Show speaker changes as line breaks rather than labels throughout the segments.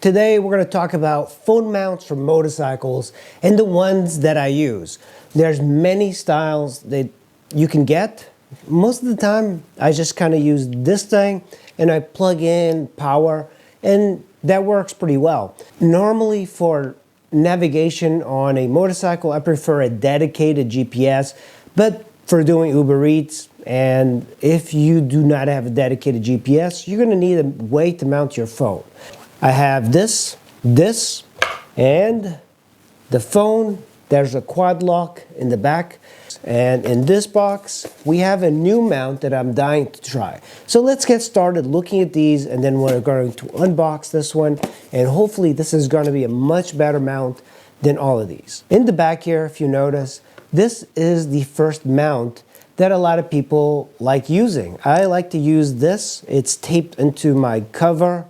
Today we're going to talk about phone mounts for motorcycles and the ones that I use. There's many styles that you can get. Most of the time I just kind of use this thing and I plug in power and that works pretty well. Normally for navigation on a motorcycle I prefer a dedicated GPS, but for doing Uber Eats and if you do not have a dedicated GPS, you're going to need a way to mount your phone. I have this, and the phone. There's a quad lock in the back. And in this box, we have a new mount that I'm dying to try. So let's get started looking at these, and then we're going to unbox this one. And hopefully this is going to be a much better mount than all of these. In the back here, if you notice, this is the first mount that a lot of people like using. I like to use this. It's taped into my cover.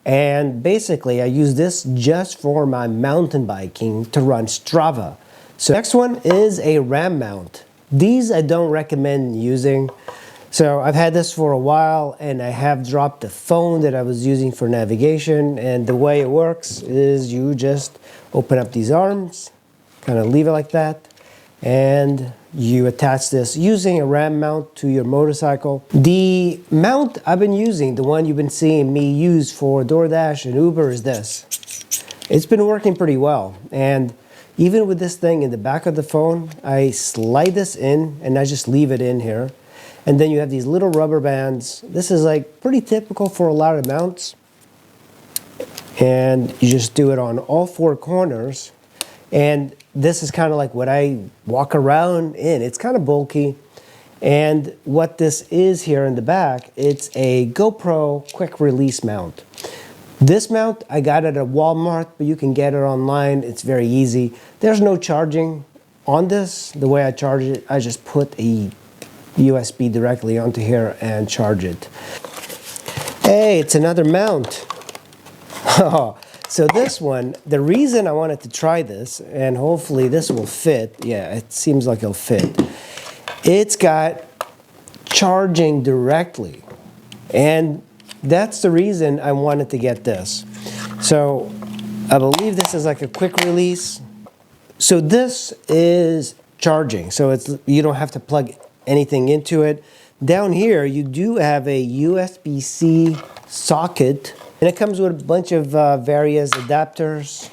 And basically I use this just for my mountain biking to run Strava. So next one is a RAM mount. These I don't recommend using. So I've had this for a while and I have dropped the phone that I was using for navigation, and the way it works is you just open up these arms, kind of leave it like that, and you attach this using a RAM mount to your motorcycle. The mount I've been using, the one you've been seeing me use for DoorDash and Uber, is this. It's been working pretty well, and even with this thing in the back of the phone, I slide this in and I just leave it in here. And then you have these little rubber bands. This is like pretty typical for a lot of mounts. And you just do it on all four corners. And this is kind of like what I walk around in. It's kind of bulky. And what this is here in the back, it's a GoPro quick release mount. This mount I got it at Walmart, but you can get it online. It's very easy. There's no charging on this. The way I charge it, I just put a USB directly onto here and charge it. Hey, it's another mount. So this one, the reason I wanted to try this, and hopefully this will fit, yeah, it seems like it'll fit. It's got charging directly, and that's the reason I wanted to get this. So I believe this is like a quick release. So this is charging, so you don't have to plug anything into it. Down here you do have a USB-C socket, and it comes with a bunch of various adapters,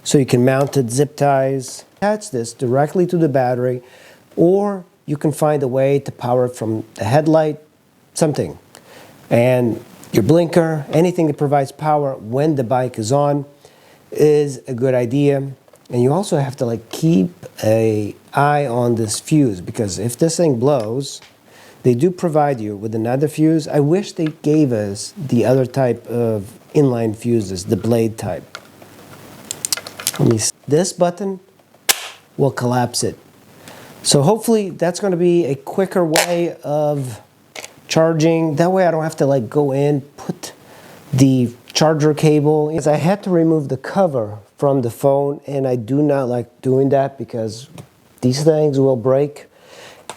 so you can mount it, zip ties, attach this directly to the battery, or you can find a way to power it from the headlight, something. And your blinker, anything that provides power when the bike is on, is a good idea. And you also have to like keep an eye on this fuse, because if this thing blows, they do provide you with another fuse. I wish they gave us the other type of inline fuses, the blade type. This button will collapse it. So hopefully that's going to be a quicker way of charging. That way I don't have to like go in, put the charger cable. Because I had to remove the cover from the phone, and I do not like doing that because these things will break.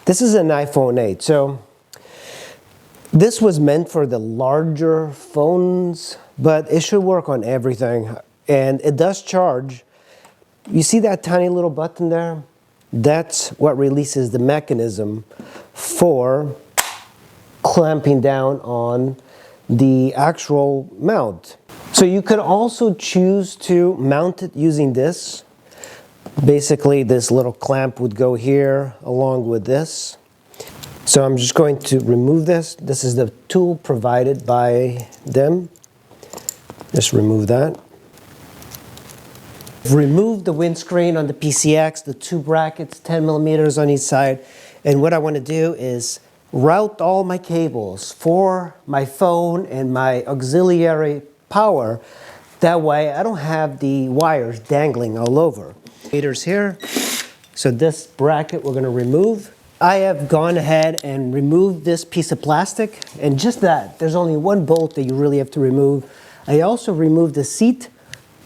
This is an iPhone 8, so this was meant for the larger phones, but it should work on everything, and it does charge. You see that tiny little button there? That's what releases the mechanism for clamping down on the actual mount. So you could also choose to mount it using this. Basically, this little clamp would go here along with this. So I'm just going to remove this. This is the tool provided by them. Just remove that. Remove the windscreen on the PCX, the two brackets, 10 millimeters on each side. And what I want to do is route all my cables for my phone and my auxiliary power. That way I don't have the wires dangling all over. Meters here. So this bracket we're going to remove. I have gone ahead and removed this piece of plastic, and just that. There's only one bolt that you really have to remove. I also removed the seat,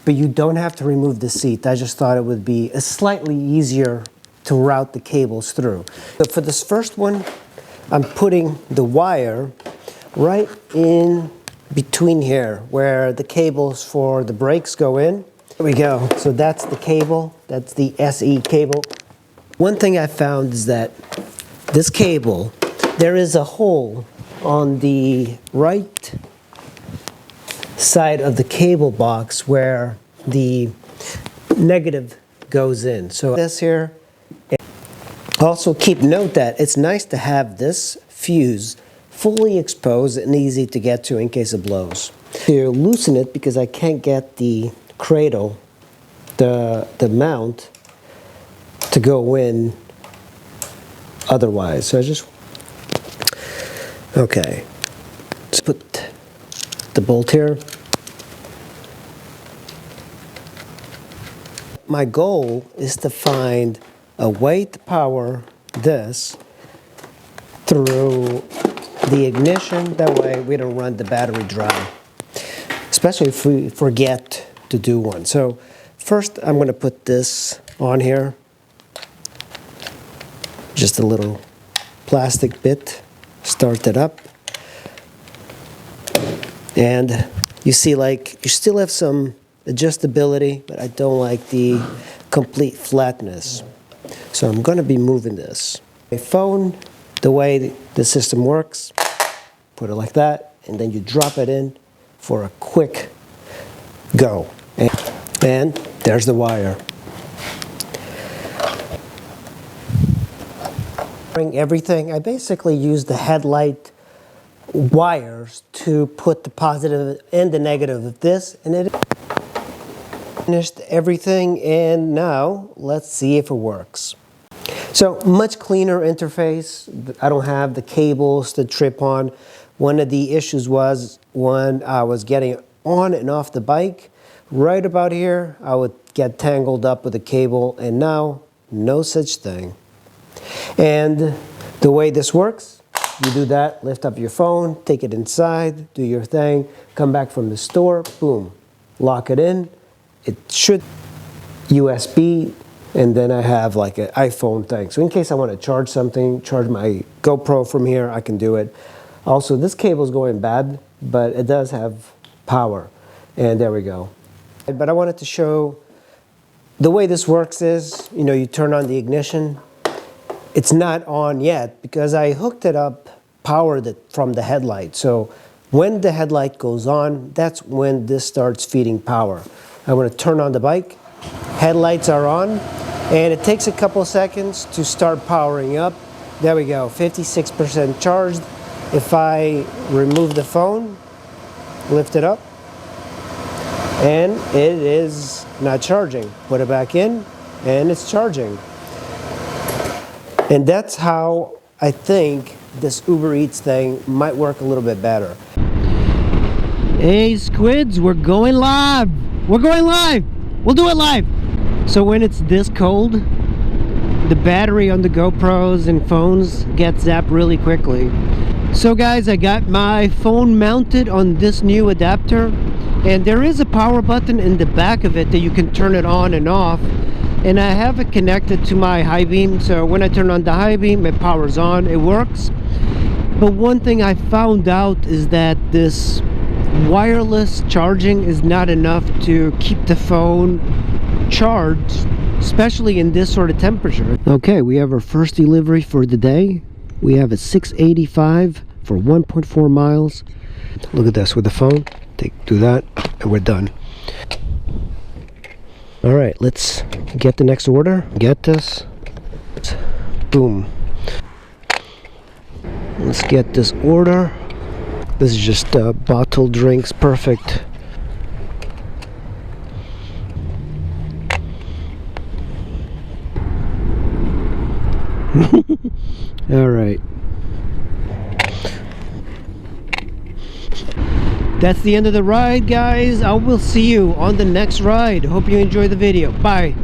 but you don't have to remove the seat. I just thought it would be slightly easier to route the cables through. So for this first one, I'm putting the wire right in between here where the cables for the brakes go in. There we go. So that's the cable. That's the SE cable. One thing I found is that this cable, there is a hole on the right side of the cable box where the negative goes in. So this here. Also keep note that it's nice to have this fuse fully exposed and easy to get to in case it blows. To loosen it, because I can't get the cradle, the mount to go in otherwise. So I just, okay, let's put the bolt here. My goal is to find a way to power this through the ignition. That way we don't run the battery dry, especially if we forget to do one. So first I'm going to put this on here, just a little plastic bit, start it up, and you see, like, you still have some adjustability, but I don't like the complete flatness. So I'm going to be moving this. My phone, the way the system works, put it like that, and then you drop it in for a quick go. And there's the wire. Everything, I basically use the headlight wires to put the positive and the negative of this, and it finished everything, and now let's see if it works. So much cleaner interface. I don't have the cables to trip on. One of the issues was when I was getting on and off the bike, right about here, I would get tangled up with a cable, and now no such thing. And the way this works, you do that, lift up your phone, take it inside, do your thing, come back from the store, boom, lock it in. It should USB, and then I have like an iPhone thing. So in case I want to charge something, charge my GoPro from here, I can do it. Also, this cable is going bad, but it does have power. And there we go. But I wanted to show the way this works is, you know, you turn on the ignition. It's not on yet because I hooked it up, powered it from the headlight. So when the headlight goes on, that's when this starts feeding power. I want to turn on the bike, headlights are on, and it takes a couple seconds to start powering up. There we go, 56% charged. If I remove the phone, lift it up, and it is not charging. Put it back in, and it's charging. And that's how I think this Uber Eats thing might work a little bit better. Hey squids, we're going live! We're going live! We'll do it live! So when it's this cold, the battery on the GoPros and phones gets zapped really quickly. So guys, I got my phone mounted on this new adapter, and there is a power button in the back of it that you can turn it on and off. And I have it connected to my high beam, so when I turn on the high beam, it powers on, it works. But one thing I found out is that this wireless charging is not enough to keep the phone charged, especially in this sort of temperature. Okay, we have our first delivery for the day. We have a 685 for 1.4 miles. Look at this with the phone. Do that, and we're done. All right, let's get the next order. Get this. Boom. Let's get this order. This is just bottled drinks, perfect. All right. That's the end of the ride, guys. I will see you on the next ride. Hope you enjoy the video. Bye.